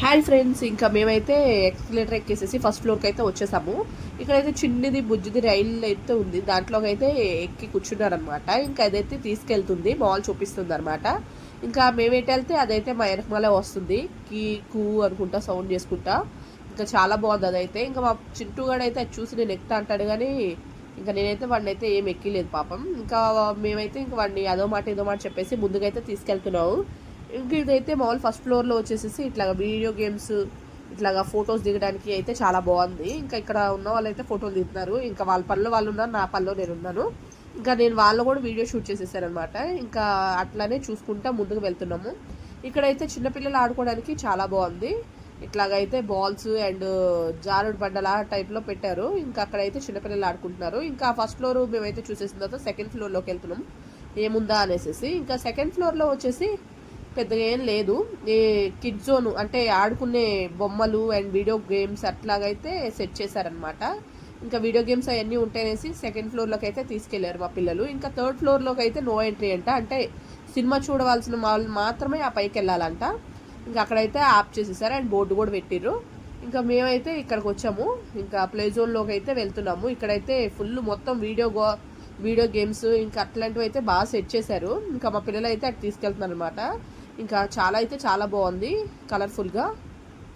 Hi friends, ఇంకా మేమైతే escalator ఎక్కేసేసి first ఫ్లోర్కి అయితే వచ్చేసాము. ఇక్కడైతే చిన్నది బుజ్జిది రైలు అయితే ఉంది, దాంట్లోకి అయితే ఎక్కి కూర్చున్నారనమాట. ఇంకా అదైతే తీసుకెళ్తుంది, మాల్ చూపిస్తుంది అనమాట. ఇంకా మేమేటి వెళ్తే అదైతే మా వెనకమాలే వస్తుంది, కీ కూ అనుకుంటా సౌండ్ చేసుకుంటా. ఇంకా చాలా బాగుంది అదైతే. ఇంకా మా చింటూగాడు అయితే అది చూసి నేను ఎక్కుతా అంటాడు, కానీ ఇంకా నేనైతే వాడిని అయితే ఏం ఎక్కిలేదు పాపం. ఇంకా మేమైతే ఇంకా వాడిని అదో మాట ఏదో మాట చెప్పేసి ముందుకైతే తీసుకెళ్తున్నాము. ఇంక ఇదైతే మామూలు ఫస్ట్ ఫ్లోర్లో వచ్చేసేసి ఇట్లాగా వీడియో గేమ్స్, ఇట్లాగా ఫొటోస్ దిగడానికి అయితే చాలా బాగుంది. ఇంకా ఇక్కడ ఉన్న వాళ్ళు అయితే ఫోటోలు దిగుతున్నారు. ఇంకా వాళ్ళ పనిలో వాళ్ళు ఉన్నారు, నా పనిలో నేను ఉన్నాను. ఇంకా నేను వాళ్ళు కూడా వీడియో షూట్ చేసేసారనమాట. ఇంకా అట్లానే చూసుకుంటా ముందుకు వెళ్తున్నాము. ఇక్కడైతే చిన్నపిల్లలు ఆడుకోవడానికి చాలా బాగుంది. ఇట్లాగైతే బాల్స్ అండ్ జారుడు బండల టైప్లో పెట్టారు. ఇంకా అక్కడైతే చిన్నపిల్లలు ఆడుకుంటున్నారు. ఇంకా ఫస్ట్ ఫ్లోర్ మేమైతే చూసేసిన తర్వాత సెకండ్ ఫ్లోర్లోకి వెళ్తున్నాం ఏముందా అనేసి. ఇంకా సెకండ్ ఫ్లోర్లో వచ్చేసి పెద్దగా ఏం లేదు, ఈ కిడ్ జోన్ అంటే ఆడుకునే బొమ్మలు అండ్ వీడియో గేమ్స్ అట్లాగైతే సెట్ చేశారనమాట. ఇంకా వీడియో గేమ్స్ అవన్నీ ఉంటాయనేసి సెకండ్ ఫ్లోర్లోకి అయితే తీసుకెళ్లారు మా పిల్లలు. ఇంకా థర్డ్ ఫ్లోర్లోకి అయితే నో ఎంట్రీ అంట, అంటే సినిమా చూడవలసిన వాళ్ళు మాత్రమే ఆ పైకి వెళ్ళాలంట. ఇంకా అక్కడైతే ఆప్ చేసేసారు అండ్ బోర్డు కూడా పెట్టిర్రు. ఇంకా మేమైతే ఇక్కడికి వచ్చాము, ఇంకా ప్లే జోన్లోకి అయితే వెళ్తున్నాము. ఇక్కడైతే ఫుల్ మొత్తం వీడియో గేమ్స్ ఇంకా అట్లాంటివి అయితే బాగా సెట్ చేశారు. ఇంకా మా పిల్లలు అయితే అటు తీసుకెళ్తున్నారు అనమాట. ఇంకా చాలా అయితే చాలా బాగుంది, కలర్ఫుల్గా.